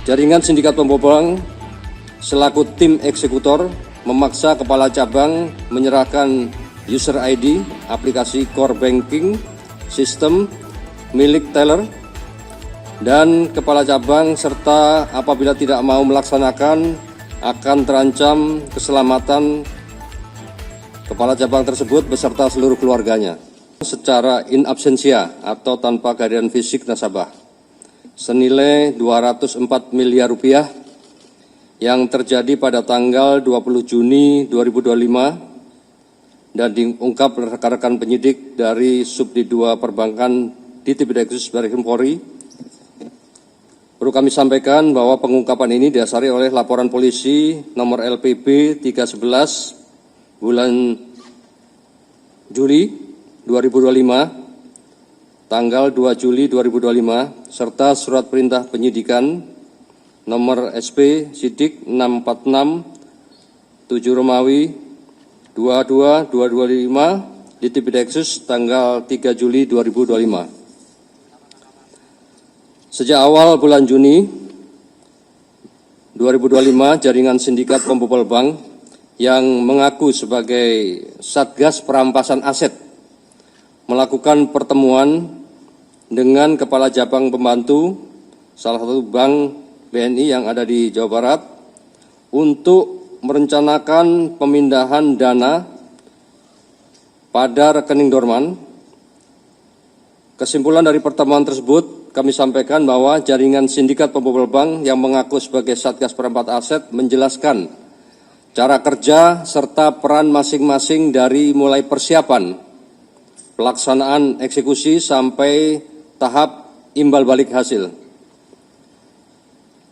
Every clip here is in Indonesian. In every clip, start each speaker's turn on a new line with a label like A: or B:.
A: Jaringan sindikat pembobol selaku tim eksekutor memaksa kepala cabang menyerahkan user ID aplikasi core banking sistem milik teller, dan kepala cabang serta apabila tidak mau melaksanakan akan terancam keselamatan kepala cabang tersebut beserta seluruh keluarganya secara in absentia atau tanpa kehadiran fisik nasabah senilai 204 miliar rupiah yang terjadi pada tanggal 20 Juni 2025 dan diungkap rekan-rekan penyidik dari Subdit 2 Perbankan di Tipideksus Baris Krim Polri. Perlu kami sampaikan bahwa pengungkapan ini didasari oleh laporan polisi nomor LPB 311 bulan Juli 2025, tanggal 2 Juli 2025, serta surat perintah penyidikan nomor SP Sidik 646 7 Romawi 22 225 di Tipideksus tanggal 3 Juli 2025. Sejak awal bulan Juni 2025, jaringan sindikat pembobol bank yang mengaku sebagai Satgas Perampasan Aset melakukan pertemuan dengan kepala cabang pembantu salah satu bank BNI yang ada di Jawa Barat untuk merencanakan pemindahan dana pada rekening dorman. Kesimpulan dari pertemuan tersebut, kami sampaikan bahwa jaringan sindikat pembobol bank yang mengaku sebagai Satgas Perampasan Aset menjelaskan cara kerja serta peran masing-masing dari mulai persiapan, pelaksanaan eksekusi sampai tahap imbal balik hasil.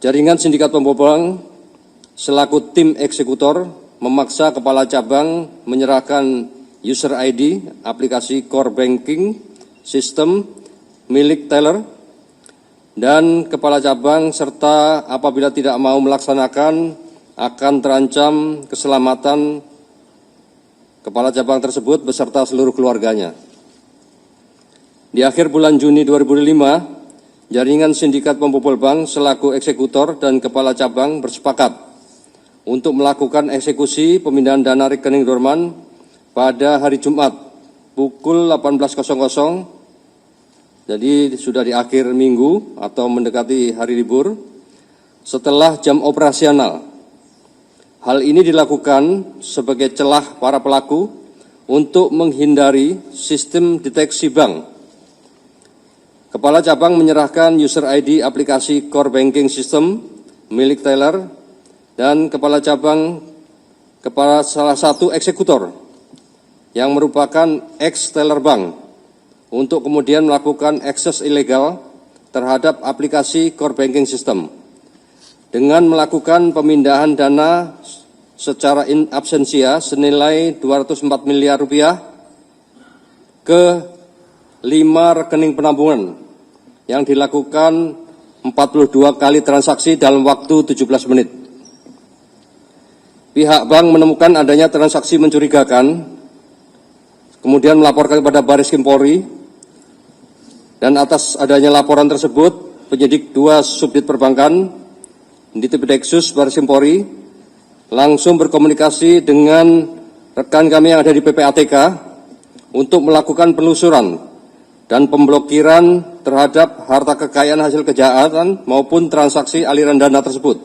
A: Jaringan sindikat pembobol bank selaku tim eksekutor memaksa kepala cabang menyerahkan user ID aplikasi core banking sistem milik teller, dan kepala cabang serta apabila tidak mau melaksanakan akan terancam keselamatan kepala cabang tersebut beserta seluruh keluarganya. Di akhir bulan Juni 2005, jaringan sindikat pembobol bank selaku eksekutor dan kepala cabang bersepakat untuk melakukan eksekusi pemindahan dana rekening dorman pada hari Jumat pukul 18.00, jadi sudah di akhir minggu atau mendekati hari libur, setelah jam operasional. Hal ini dilakukan sebagai celah para pelaku untuk menghindari sistem deteksi bank. Kepala cabang menyerahkan user ID aplikasi core banking system milik teller, dan kepala cabang kepada salah satu eksekutor yang merupakan ex-teller bank untuk kemudian melakukan akses ilegal terhadap aplikasi core banking system dengan melakukan pemindahan dana secara in absentia senilai 204 miliar rupiah ke 5 rekening penampungan yang dilakukan 42 kali transaksi dalam waktu 17 menit. Pihak bank menemukan adanya transaksi mencurigakan, kemudian melaporkan kepada Baris Krim Polri, dan atas adanya laporan tersebut, penyidik 2 Subdit Perbankan di Tipideksus Baris Krim Polri langsung berkomunikasi dengan rekan kami yang ada di PPATK untuk melakukan penelusuran dan pemblokiran terhadap harta kekayaan hasil kejahatan maupun transaksi aliran dana tersebut.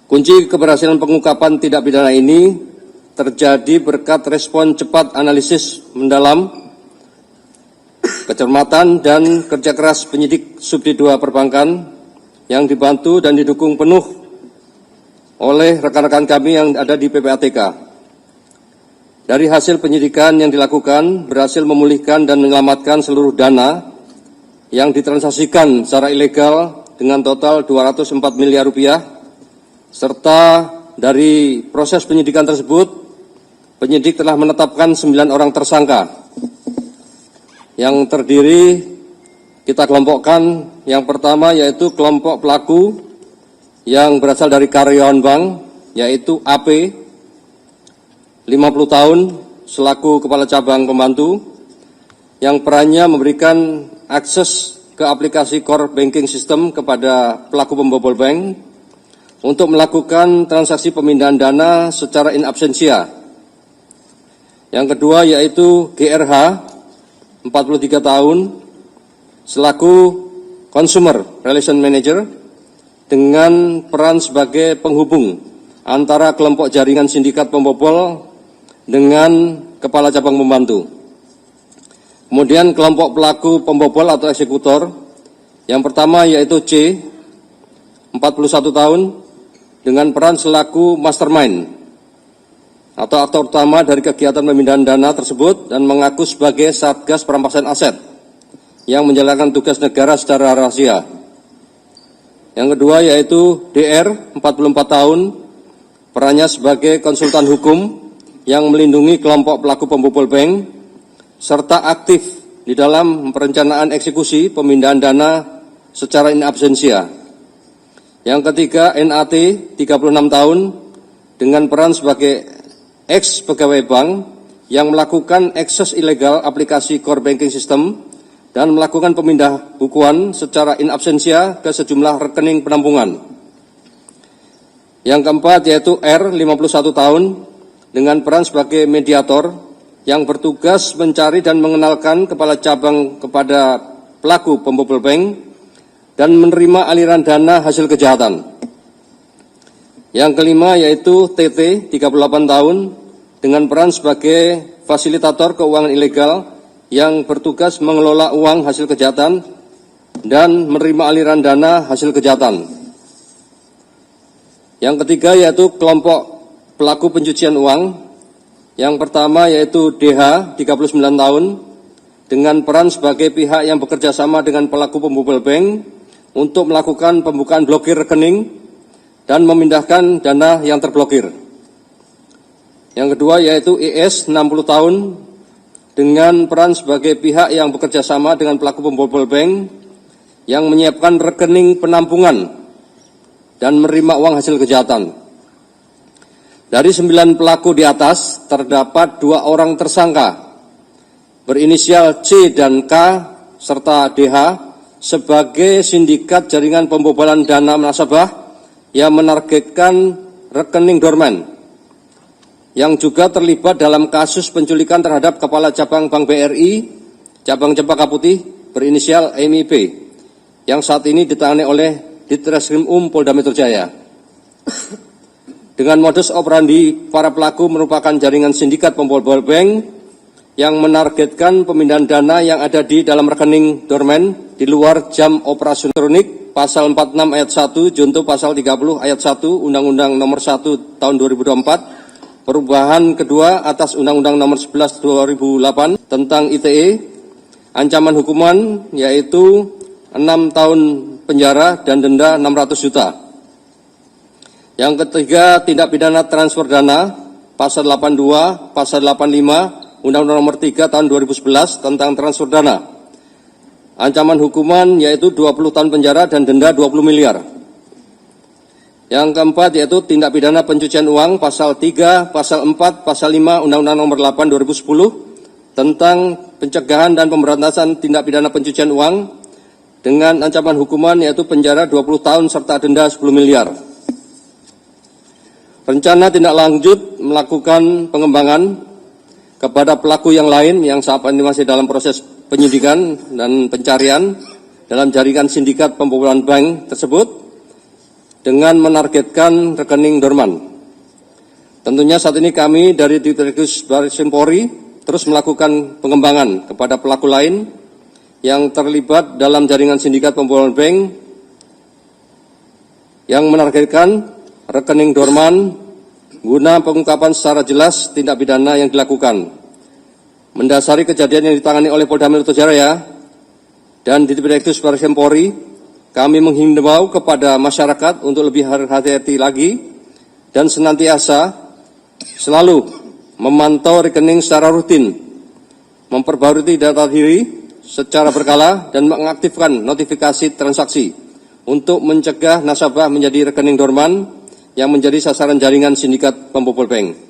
A: Kunci keberhasilan pengungkapan tindak pidana ini terjadi berkat respon cepat analisis mendalam, kecermatan dan kerja keras penyidik Subdit 2 Perbankan yang dibantu dan didukung penuh oleh rekan-rekan kami yang ada di PPATK. Dari hasil penyidikan yang dilakukan, berhasil memulihkan dan menyelamatkan seluruh dana yang ditransaksikan secara ilegal dengan total 204 miliar rupiah, serta dari proses penyidikan tersebut, penyidik telah menetapkan 9 orang tersangka yang terdiri kita kelompokkan. Yang pertama yaitu kelompok pelaku yang berasal dari karyawan bank, yaitu AP, 50 tahun, selaku kepala cabang pembantu, yang perannya memberikan akses ke aplikasi core banking system kepada pelaku pembobol bank untuk melakukan transaksi pemindahan dana secara in absentia. Yang kedua yaitu GRH, 43 tahun, selaku Consumer Relation Manager dengan peran sebagai penghubung antara kelompok jaringan sindikat pembobol dengan kepala cabang pembantu. Kemudian kelompok pelaku pembobol atau eksekutor, yang pertama yaitu C, 41 tahun, dengan peran selaku mastermind atau aktor utama dari kegiatan pemindahan dana tersebut dan mengaku sebagai Satgas Perampasan Aset yang menjalankan tugas negara secara rahasia. Yang kedua yaitu DR, 44 tahun, perannya sebagai konsultan hukum yang melindungi kelompok pelaku pembobol bank serta aktif di dalam perencanaan eksekusi pemindahan dana secara in absentia. Yang ketiga NAT, 36 tahun, dengan peran sebagai ex-pegawai bank yang melakukan akses ilegal aplikasi core banking system dan melakukan pemindah bukuan secara in absentia ke sejumlah rekening penampungan. Yang keempat yaitu R, 51 tahun, dengan peran sebagai mediator yang bertugas mencari dan mengenalkan kepala cabang kepada pelaku pembobol bank dan menerima aliran dana hasil kejahatan. Yang kelima yaitu TT, 38 tahun, dengan peran sebagai fasilitator keuangan ilegal yang bertugas mengelola uang hasil kejahatan dan menerima aliran dana hasil kejahatan. Yang ketiga yaitu kelompok pelaku pencucian uang. Yang pertama yaitu DH, 39 tahun, dengan peran sebagai pihak yang bekerja sama dengan pelaku pembobol bank untuk melakukan pembukaan blokir rekening dan memindahkan dana yang terblokir. Yang kedua yaitu IS, 60 tahun, dengan peran sebagai pihak yang bekerja sama dengan pelaku pembobol bank yang menyiapkan rekening penampungan dan menerima uang hasil kejahatan. Dari 9 pelaku di atas, terdapat 2 orang tersangka berinisial C dan K serta DH sebagai sindikat jaringan pembobolan dana nasabah yang menargetkan rekening dorman, yang juga terlibat dalam kasus penculikan terhadap Kepala Cabang Bank BRI, Cabang Cempaka Putih, berinisial MIP, yang saat ini ditangani oleh Ditreskrim Polda Metro Jaya. Dengan modus operandi, para pelaku merupakan jaringan sindikat pembobol bank yang menargetkan pemindahan dana yang ada di dalam rekening dorman di luar jam operasi elektronik, pasal 46 ayat 1, junto pasal 30 ayat 1 Undang-Undang Nomor 1 Tahun 2024, perubahan kedua atas Undang-Undang Nomor 11 2008 tentang ITE, ancaman hukuman yaitu 6 tahun penjara dan denda 600 juta. Yang ketiga, tindak pidana transfer dana, pasal 82, pasal 85, Undang-Undang Nomor 3 Tahun 2011 tentang transfer dana. Ancaman hukuman yaitu 20 tahun penjara dan denda 20 miliar. Yang keempat yaitu tindak pidana pencucian uang, pasal 3, pasal 4, pasal 5, Undang-Undang Nomor 8 2010 tentang pencegahan dan pemberantasan tindak pidana pencucian uang dengan ancaman hukuman yaitu penjara 20 tahun serta denda 10 miliar. Rencana tindak lanjut melakukan pengembangan kepada pelaku yang lain yang saat ini masih dalam proses penyidikan dan pencarian dalam jaringan sindikat pembobolan bank tersebut dengan menargetkan rekening dorman. Tentunya saat ini kami dari Ditreskrim Barres Polri terus melakukan pengembangan kepada pelaku lain yang terlibat dalam jaringan sindikat pembobolan bank yang menargetkan rekening dorman guna pengungkapan secara jelas tindak pidana yang dilakukan. Mendasari kejadian yang ditangani oleh Polda Metro Jaya dan Ditreskrim Barres Polri, kami menghimbau kepada masyarakat untuk lebih hati-hati lagi dan senantiasa selalu memantau rekening secara rutin, memperbarui data diri secara berkala dan mengaktifkan notifikasi transaksi untuk mencegah nasabah menjadi rekening dorman yang menjadi sasaran jaringan sindikat pembobol bank.